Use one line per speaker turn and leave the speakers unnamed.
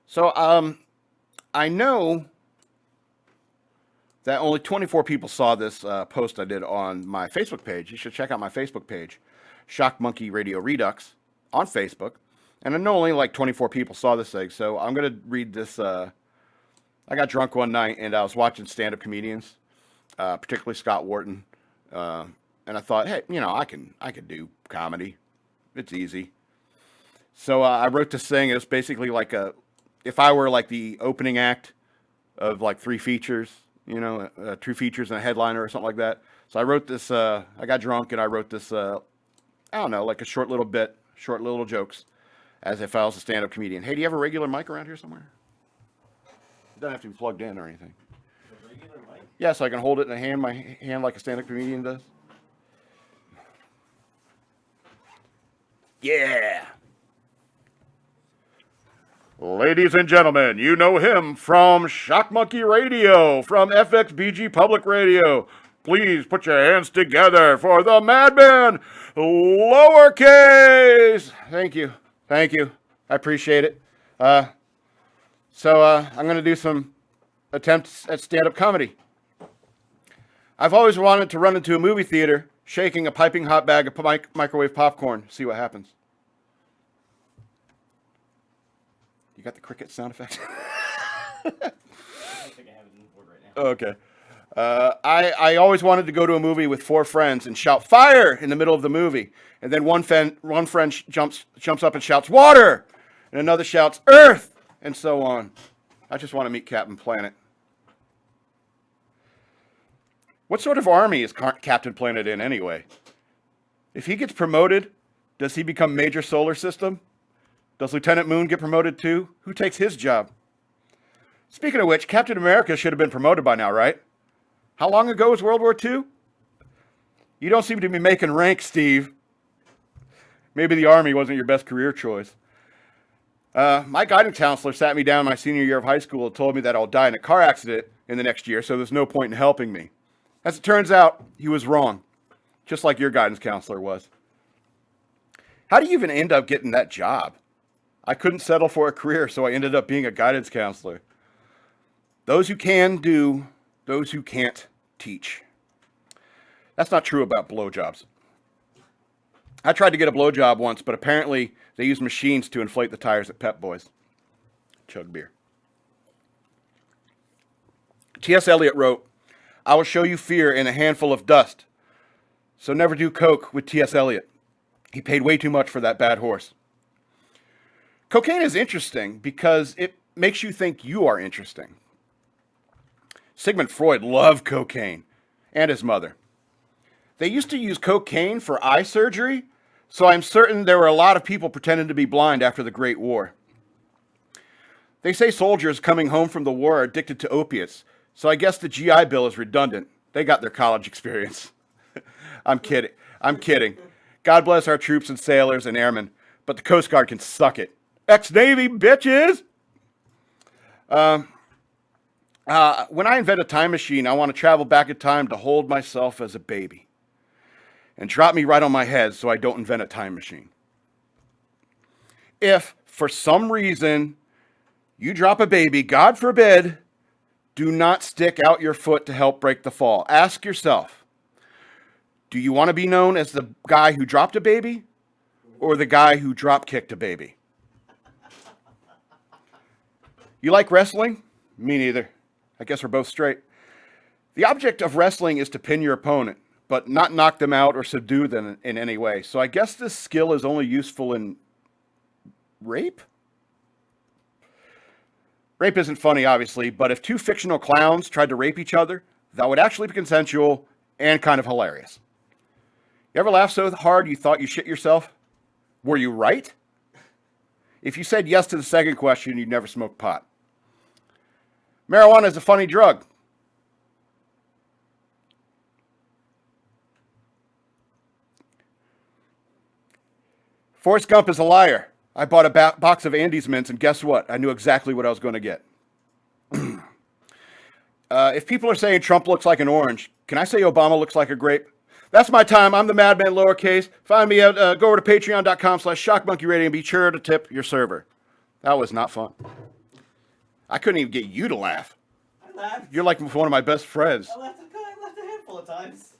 So, I know that only 24 people saw this post I did on my Facebook page. You should check out my Facebook page, Shock Monkey Radio Redux, on Facebook. And I know only like 24 people saw this thing, so I'm gonna read this. I got drunk one night and I was watching stand-up comedians, particularly Scott Wharton, and I thought, hey, I can do comedy. It's easy. So I wrote this thing. It was basically like if I were like the opening act of like three features, two features and a headliner or something like that. So I wrote this. I got drunk and I wrote this. I don't know, like a short little bit, short little jokes, as if I was a stand-up comedian. Hey, do you have a regular mic around here somewhere? It doesn't have to be plugged in or anything. A regular mic? Yeah, so I can hold it in my hand like a stand-up comedian does. Yeah. Ladies and gentlemen, you know him from Shock Monkey Radio, from FXBG Public Radio. Please put your hands together for the madman, lowercase. Thank you. I appreciate it. So I'm going to do some attempts at stand-up comedy. I've always wanted to run into a movie theater, shaking a piping hot bag of microwave popcorn, see what happens. You got the cricket sound effect? I don't think I have it in the board right now. Okay. I always wanted to go to a movie with four friends and shout fire in the middle of the movie. And then one friend jumps up and shouts water. And another shouts earth. And so on. I just want to meet Captain Planet. What sort of army is Captain Planet in anyway? If he gets promoted, does he become Major Solar System? Does Lieutenant Moon get promoted too? Who takes his job? Speaking of which, Captain America should have been promoted by now, right? How long ago was World War II? You don't seem to be making rank, Steve. Maybe the Army wasn't your best career choice. My guidance counselor sat me down my senior year of high school and told me that I'll die in a car accident in the next year, so there's no point in helping me. As it turns out, he was wrong, just like your guidance counselor was. How do you even end up getting that job? I couldn't settle for a career, so I ended up being a guidance counselor. Those who can do, those who can't teach. That's not true about blowjobs. I tried to get a blowjob once, but apparently they use machines to inflate the tires at Pep Boys. Chug beer. T.S. Eliot wrote, I will show you fear in a handful of dust. So never do coke with T.S. Eliot. He paid way too much for that bad horse. Cocaine is interesting because it makes you think you are interesting. Sigmund Freud loved cocaine, and his mother. They used to use cocaine for eye surgery, so I'm certain there were a lot of people pretending to be blind after the Great War. They say soldiers coming home from the war are addicted to opiates, so I guess the GI Bill is redundant. They got their college experience. I'm kidding. God bless our troops and sailors and airmen, but the Coast Guard can suck it. Ex-Navy, bitches! When I invent a time machine, I want to travel back in time to hold myself as a baby and drop me right on my head so I don't invent a time machine. If, for some reason, you drop a baby, God forbid, do not stick out your foot to help break the fall. Ask yourself, do you want to be known as the guy who dropped a baby or the guy who drop-kicked a baby? You like wrestling? Me neither. I guess we're both straight. The object of wrestling is to pin your opponent, but not knock them out or subdue them in any way. So I guess this skill is only useful in rape? Rape isn't funny, obviously, but if two fictional clowns tried to rape each other, that would actually be consensual and kind of hilarious. You ever laugh so hard you thought you shit yourself? Were you right? If you said yes to the second question, you'd never smoke pot. Marijuana is a funny drug. Forrest Gump is a liar. I bought a box of Andes mints, and guess what? I knew exactly what I was going to get. If people are saying Trump looks like an orange, can I say Obama looks like a grape? That's my time. I'm the Madman lowercase. Find me at, go over to patreon.com/shockmonkeyradio and be sure to tip your server. That was not fun. I couldn't even get you to laugh.
I laughed.
You're like one of my best friends.
I laughed a handful of times.